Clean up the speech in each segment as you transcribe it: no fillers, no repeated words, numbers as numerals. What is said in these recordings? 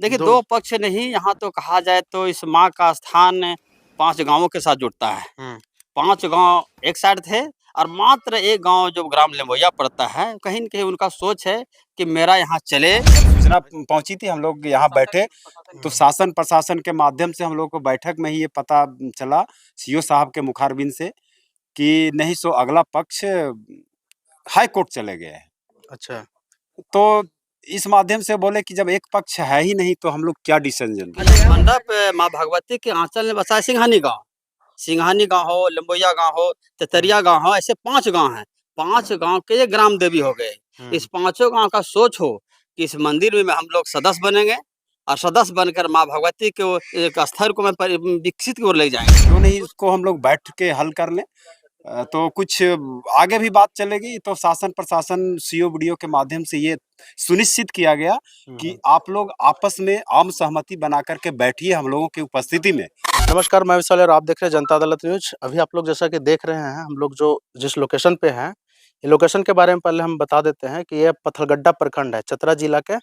देखिए, दो 2 पक्ष नहीं, यहाँ तो कहा जाए तो इस माँ का स्थान 5 गाँवों के साथ जुड़ता है। हुँ, 5 गाँव एक साइड थे और मात्र एक गाँव जो ग्राम लिम्बोया पड़ता है, कहीं न कहीं उनका सोच है कि मेरा यहाँ चले। सूचना पहुंची थी, हम लोग यहाँ बैठे तो हुँ, शासन प्रशासन के माध्यम से हम लोग को बैठक में ही ये पता चला सीओ साहब के मुखारबिन से कि नहीं सो अगला पक्ष हाई कोर्ट चले गए हैं। अच्छा। तो इस माध्यम से बोले कि जब एक पक्ष है ही नहीं तो हम लोग क्या डिसीजन लें। अच्छा, मंडप माँ भगवती के आंचल में बसा है सिंघानी गाँव। सिंघानी गाँव हो, लिम्बोया गाँव हो, हुँ, तेतरिया गाँव हो, ऐसे 5 गाँव हैं। 5 गाँव के ये ग्राम देवी हो गए। हुँ। इस पाँचों गाँव का सोच हो कि इस मंदिर में हम लोग सदस्य बनेंगे और सदस्य बनकर माँ भगवती के वो एक स्तर को मैं विकसित की ओर ले जाएँगे। क्यों नहीं इसको हम लोग बैठ के हल कर लें। तो कुछ आगे भी बात चलेगी तो शासन प्रशासन सीओ बीडीओ के माध्यम से ये सुनिश्चित किया गया हुँ, कि हुँ। आप लोग आपस में आम सहमति बना करके बैठिए हम लोगों की उपस्थिति में। नमस्कार, मैं विशाल और आप देख रहे हैं जनता अदालत न्यूज़। अभी आप लोग जैसा कि देख रहे हैं, हम लोग जो जिस लोकेशन पे हैं, ये लोकेशन के बारे में पहले हम बता देते हैं कि ये पत्थलगड्डा प्रखंड है, चतरा जिला के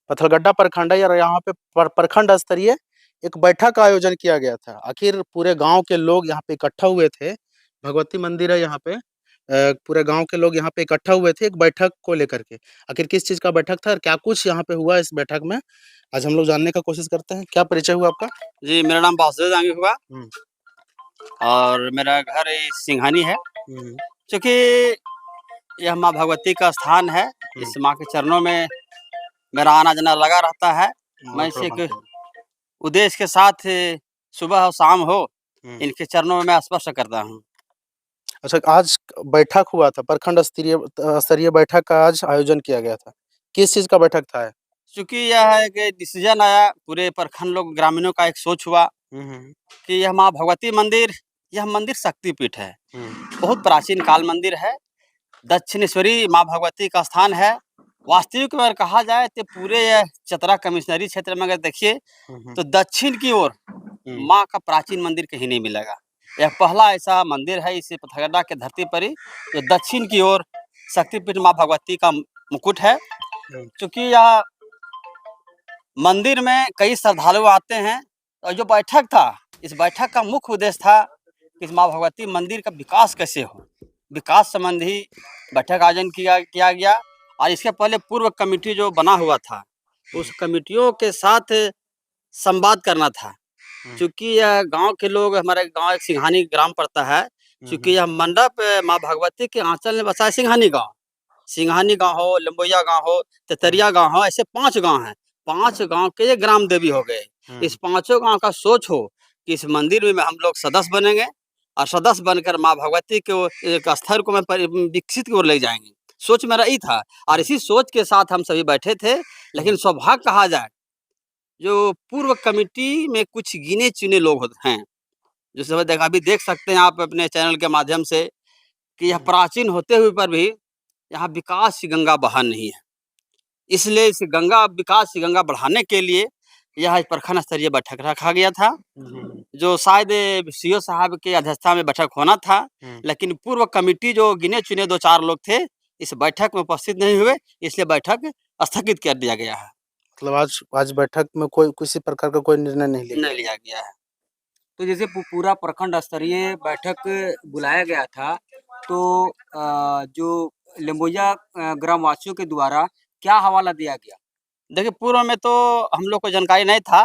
पत्थलगड्डा प्रखंड है और यहाँ पे प्रखंड स्तरीय एक बैठक का आयोजन किया गया था। आखिर पूरे गाँव के लोग यहाँ पे इकट्ठा हुए थे, भगवती मंदिर है यहाँ पे। पूरे गाँव के लोग यहाँ पे इकट्ठा हुए थे एक बैठक को लेकर के। आखिर किस चीज़ का बैठक था और क्या कुछ यहाँ पे हुआ इस बैठक में, आज हम लोग जानने का कोशिश करते हैं। क्या परिचय हुआ आपका? जी, मेरा नाम वासुदेव दांगी हुआ हुँ, और मेरा घर सिंघानी है। हुँ, चूँकि यह माँ भगवती का स्थान है, हुँ। इस माँ के चरणों में मेरा आना-जाना लगा रहता है। मैं बहुत इसे एक प्रभावशाली। उद्देश्य के साथ सुबह हो शाम हो, हुँ। इनके चरणों में मैं स्पर्श करता हूँ। अच्छा, आज बैठक हुआ था, प्रखंड स्तरीय बैठक का आज आयोजन किया गया था। किस चीज़ का बैठक था? चूँकि यह एक डिसीज़न आया, पूरे प्रखंड लोग ग्रामीणों का एक सोच हुआ हुँ, हुँ, कि यह माँ भगवती मंदिर, यह मंदिर शक्तिपीठ है। हुँ, बहुत प्राचीन काल मंदिर है, दक्षिणेश्वरी माँ भगवती का स्थान है। वास्तविक में अगर कहा जाए तो पूरे यह चतरा कमिश्नरी क्षेत्र में अगर देखिए हुँ, हुँ, तो दक्षिण की ओर हुँ, माँ का प्राचीन मंदिर कहीं नहीं मिलेगा। यह पहला ऐसा मंदिर है इस पथगड्डा के धरती पर ही जो दक्षिण की ओर शक्तिपीठ माँ भगवती का मुकुट है। हुँ, चूँकि यह मंदिर में कई श्रद्धालु आते हैं और जो बैठक था, इस बैठक का मुख्य उद्देश्य था कि इस माँ भगवती मंदिर का विकास कैसे हो। विकास संबंधी बैठक आयोजन किया गया और इसके पहले पूर्व कमेटी जो बना हुआ था, उस कमेटियों के साथ संवाद करना था। हुँ, चूँकि यह गाँव के लोग, हमारे गाँव एक सिंघानी ग्राम पड़ता है, हुँ, चूँकि हुँ, यह मंडप माँ भगवती के आंचल में बसा है सिंघानी गाँव। सिंघानी गाँव हो, लिम्बोया गाँव हो, हुँ, तेतरिया गाँव हो, ऐसे 5 गाँव हैं। 5 गाँव के ये ग्राम देवी हो गए। हुँ। इस पाँचों गाँव का सोच हो कि इस मंदिर में हम लोग सदस्य बनेंगे और सदस्य बनकर माँ भगवती के वो एक स्तर को मैं विकसित की ओर ले जाएँगे। सोच मेरा यही था और हुँ, इसी सोच के साथ हम सभी बैठे थे। लेकिन हुँ, सौभाग्य कहा जाए, जो पूर्व कमिटी में कुछ गिने-चुने लोग हैं, जैसे अभी देख सकते हैं आप अपने चैनल के माध्यम से कि यह हुँ, प्राचीन होते हुए पर भी यहाँ विकास की गंगा बहा नहीं है। इसलिए इस गंगा विकास की गंगा बढ़ाने के लिए यह प्रखंड स्तरीय बैठक रखा गया था, हुँ, हुँ, जो शायद सीओ साहब की अध्यक्षता में बैठक होना था। हुँ। लेकिन पूर्व कमेटी जो गिने-चुने 2-4 लोग थे, इस बैठक में उपस्थित नहीं हुए, इसलिए बैठक स्थगित कर दिया गया है, मतलब आज बैठक में कोई किसी प्रकार का कोई निर्णय नहीं लिया नहीं गया। लिया गया है। तो जैसे पूरा प्रखंड स्तरीय बैठक बुलाया गया था, तो जो लिम्बोया ग्राम वासियों के द्वारा क्या हवाला दिया गया? देखिए, पूर्व में तो हम लोग को जानकारी नहीं था।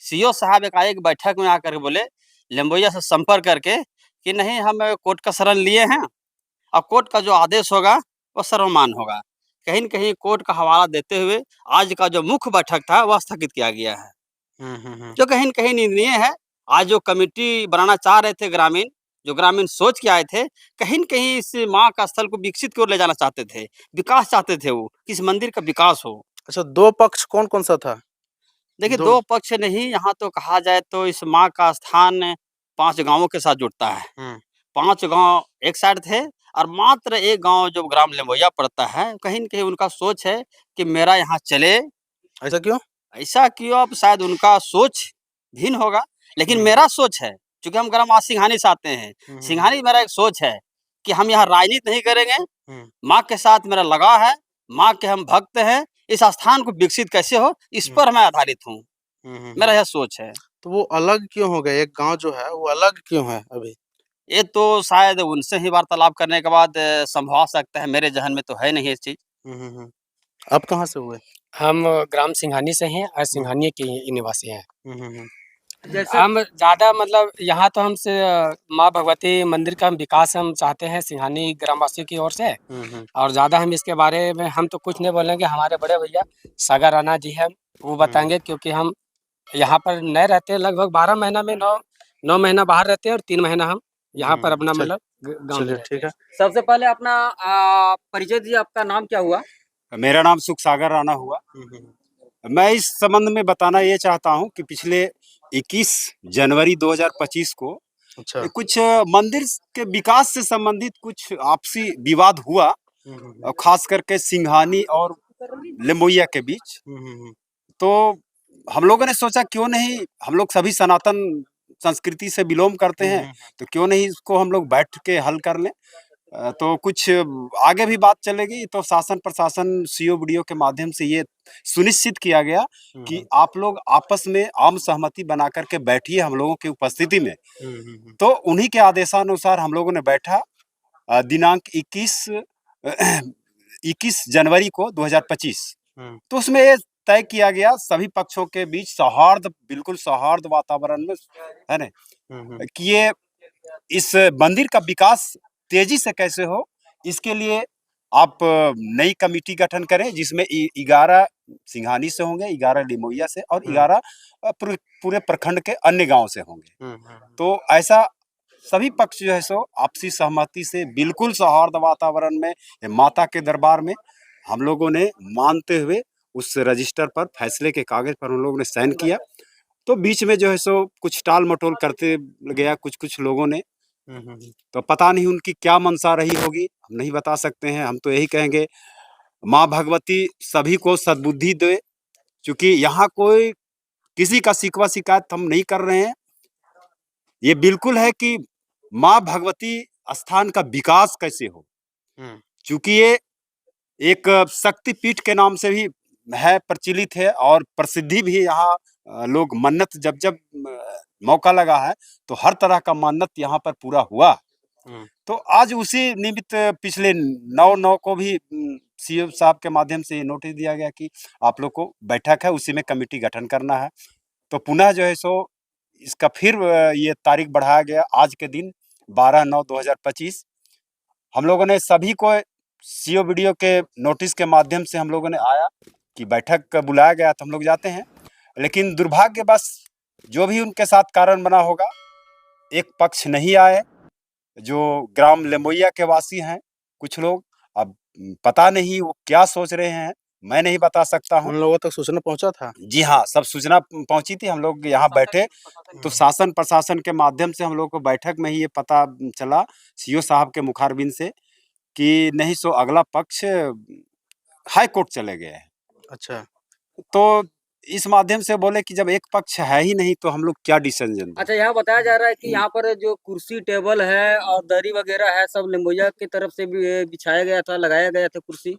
सीओ साहब एकाएक बैठक में आकर के बोले, लिम्बोया से संपर्क करके कि नहीं, हम कोर्ट का शरण लिए हैं और कोर्ट का जो आदेश होगा वो सर्वमान्य होगा। कहीं न कहीं कोर्ट का हवाला देते हुए आज का जो मुख्य बैठक था वह स्थगित किया गया है, हुँ, हुँ, हुँ, जो कहीं न कहीं निंदनीय है। आज जो कमिटी बनाना चाह रहे थे ग्रामीण, जो ग्रामीण सोच के आए थे, कहीं न कहीं इस माँ का स्थल को विकसित की ओर ले जाना चाहते थे, विकास चाहते थे वो, कि इस मंदिर का विकास हो। अच्छा, 2 पक्ष कौन-कौन सा था? देखिए, 2 2 पक्ष नहीं, यहाँ तो कहा जाए तो इस माँ का स्थान 5 गाँवों के साथ जुड़ता है। हुँ, 5 गाँव एक साइड थे और मात्र एक गाँव जो ग्राम लिम्बोया पड़ता है, कहीं न कहीं उनका सोच है कि मेरा यहाँ चले। ऐसा क्यों? ऐसा क्यों, अब शायद उनका सोच भिन्न होगा, लेकिन हुँ, मेरा सोच है, चूँकि हम ग्राम आज सिंघानी से आते हैं। हुँ, हुँ, हुँ, सिंघानी मेरा एक सोच है कि हम यहाँ राजनीति नहीं करेंगे, हुँ, माँ के साथ मेरा लगाव है, माँ के हम भक्त हैं, इस स्थान को विकसित कैसे हो, इस हुँ। पर मैं आधारित हूँ। मेरा यह सोच है। तो वो अलग क्यों हो गए? एक गाँव जो है वो अलग क्यों है अभी? ये तो शायद उनसे ही वार्तालाप करने के बाद संभव सकता है, मेरे ज़हन में तो है नहीं ये चीज़। आप कहाँ से हुए? हम ग्राम सिंघानी से हैं और हुँ। सिंघानी के ही निवासी हैं। जैसे हम ज़्यादा मतलब यहाँ तो हम से माँ भगवती मंदिर का विकास हम चाहते हैं सिंघानी ग्रामवासियों की ओर से, और ज़्यादा हम इसके बारे में हम तो कुछ नहीं बोलेंगे। हमारे बड़े भैया सागर राणा जी हैं, वो बताएँगे, क्योंकि हम यहाँ पर नहीं रहते। लगभग 12 महीना में 9 महीना बाहर रहते हैं और 3 महीना हम यहाँ पर अपना चल मतलब गाँव में चलिए रहते ठीक हैं। है। सबसे पहले अपना परिचय दीजिए, आपका नाम क्या हुआ? मेरा नाम सुख सागर राणा हुआ। मैं इस संबंध में बताना ये चाहता हूँ कि पिछले 21 जनवरी 2025 को अच्छा। कुछ मंदिर के विकास से संबंधित कुछ आपसी विवाद हुआ, और खास करके सिंघानी और लिम्बोइया के बीच। तो हम लोगों ने सोचा क्यों नहीं, हम लोग सभी सनातन संस्कृति से बिलोंग करते हैं, तो क्यों नहीं इसको हम लोग बैठ के हल कर लें। तो कुछ आगे भी बात चलेगी, तो शासन प्रशासन सीओ वीडियो के माध्यम से ये सुनिश्चित किया गया कि आप लोग आपस में आम सहमति बना करके बैठिए हम लोगों की उपस्थिति में। तो उन्हीं के आदेशानुसार हम लोगों ने बैठा दिनांक 21 जनवरी को 2025। तो उसमें ये तय किया गया सभी पक्षों के बीच सौहार्द, बिल्कुल सौहार्द वातावरण में, है ना, कि ये इस मंदिर का विकास तेजी से कैसे हो, इसके लिए आप नई कमेटी गठन करें, जिसमें 11 सिंघानी से होंगे, 11 लिमोइया से और 11 पूरे प्रखंड के अन्य गांव से होंगे। तो ऐसा सभी पक्ष जो है सो आपसी सहमति से बिल्कुल सौहार्द वातावरण में माता के दरबार में हम लोगों ने मानते हुए उस रजिस्टर पर, फैसले के कागज पर हम लोगों ने साइन किया। तो बीच में जो है सो कुछ टाल मटोल करते गया कुछ लोगों ने, तो पता नहीं उनकी क्या मंशा रही होगी, हम नहीं बता सकते हैं। हम तो यही कहेंगे माँ भगवती सभी को सद्बुद्धि दे, क्योंकि यहाँ कोई किसी का शिकवा शिकायत हम नहीं कर रहे हैं। ये बिल्कुल है कि माँ भगवती स्थान का विकास कैसे हो, क्योंकि ये एक शक्तिपीठ के नाम से भी है, प्रचलित है, और प्रसिद्धि भी यहाँ लोग मन्नत जब मौका लगा है तो हर तरह का मन्नत यहाँ पर पूरा हुआ। तो आज उसी निमित्त पिछले 9/9 को भी सीएम साहब के माध्यम से ये नोटिस दिया गया कि आप लोग को बैठक है, उसी में कमेटी गठन करना है। तो पुनः जो है सो इसका फिर ये तारीख बढ़ाया गया आज के दिन 12/9/2025। हम लोगों ने सभी को सीओ वीडियो के नोटिस के माध्यम से हम लोगों ने आया कि बैठक बुलाया गया, तो हम लोग जाते हैं। लेकिन दुर्भाग्यवश जो भी उनके साथ कारण बना होगा, एक पक्ष नहीं आए, जो ग्राम लिम्बोइया के वासी हैं कुछ लोग। अब पता नहीं वो क्या सोच रहे हैं, मैं नहीं बता सकता हूँ। उन लोगों तक सूचना पहुँचा था? जी हाँ, सब सूचना पहुंची थी। हम लोग यहाँ बैठे तो शासन प्रशासन के माध्यम से हम लोग को बैठक में ही ये पता चला सीओ साहब के मुखारबिंद से कि नहीं सो अगला पक्ष हाई कोर्ट चले गए हैं। अच्छा। तो इस माध्यम से बोले कि जब एक पक्ष है ही नहीं तो हम लोग क्या डिसीजन दें। अच्छा, यहाँ बताया जा रहा है कि यहाँ पर जो कुर्सी टेबल है और दरी वगैरह है, सब लिम्बोइया की तरफ से भी बिछाया गया था, लगाया गया था कुर्सी।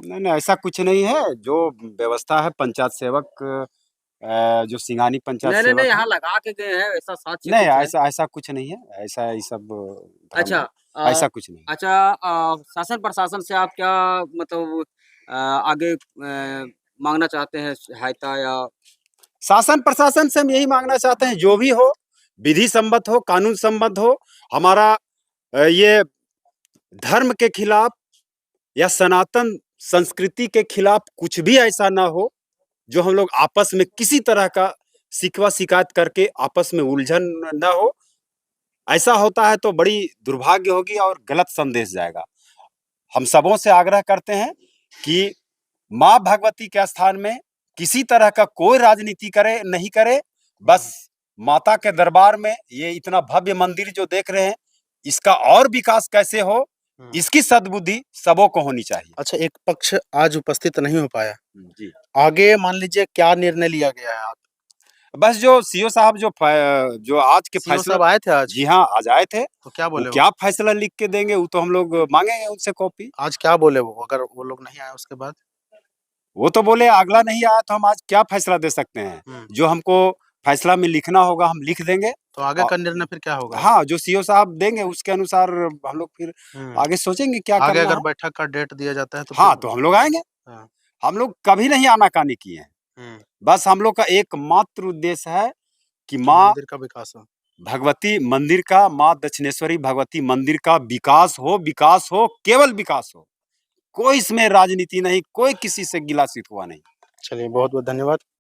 नहीं, ऐसा कुछ नहीं है। जो व्यवस्था है पंचायत सेवक, जो सिंघानी पंचायत नहीं, सेवक यहाँ है, लगा के गए हैं, ऐसा साक्ष्य नहीं कुछ है? ऐसा कुछ नहीं है। ऐसा ये सब भ्रम अच्छा, है, ऐसा कुछ नहीं। अच्छा, शासन प्रशासन से आप क्या मतलब आगे मांगना चाहते हैं, सहायता या? शासन प्रशासन से हम यही मांगना चाहते हैं, जो भी हो विधि सम्मत हो, कानून सम्मत हो। हमारा ये धर्म के खिलाफ या सनातन संस्कृति के खिलाफ कुछ भी ऐसा ना हो जो हम लोग आपस में किसी तरह का शिकवा शिकायत करके आपस में उलझन ना हो। ऐसा होता है तो बड़ी दुर्भाग्य होगी और गलत संदेश जाएगा। हम सबों से आग्रह करते हैं कि माँ भगवती के स्थान में किसी तरह का कोई राजनीति नहीं करे। बस माता के दरबार में ये इतना भव्य मंदिर जो देख रहे हैं, इसका और विकास कैसे हो, इसकी सद्बुद्धि सबों को होनी चाहिए। अच्छा, एक पक्ष आज उपस्थित नहीं हो पाया, जी, आगे मान लीजिए क्या निर्णय लिया गया है? आप बस जो सीओ साहब जो आज के सीओ फैसला, साहब आए थे आज? जी हाँ, आज आए थे। तो क्या वो बोले वो? क्या फैसला लिख के देंगे वो तो हम लोग मांगेंगे उनसे कॉपी। आज क्या बोले वो, अगर वो लोग नहीं आए उसके बाद? वो तो बोले अगला नहीं आया तो हम आज क्या फैसला दे सकते हैं, जो हमको फैसला में लिखना होगा हम लिख देंगे। तो आगे का निर्णय फिर क्या होगा? हाँ, जो सीओ साहब देंगे उसके अनुसार हम लोग फिर आगे सोचेंगे क्या आगे करना अगर है। बैठक का डेट दिया जाता है तो हाँ, फिर तो हम लोग आएंगे। हाँ। हम लोग कभी नहीं आनाकानी किए हैं। बस हम लोग का एकमात्र उद्देश्य है कि माँ मंदिर का विकास हो। भगवती मंदिर का, माँ दक्षिणेश्वरी भगवती मंदिर का विकास हो, केवल विकास हो। कोई इसमें राजनीति नहीं, कोई किसी से गिला-शिकवा नहीं। चलिए बहुत-बहुत धन्यवाद।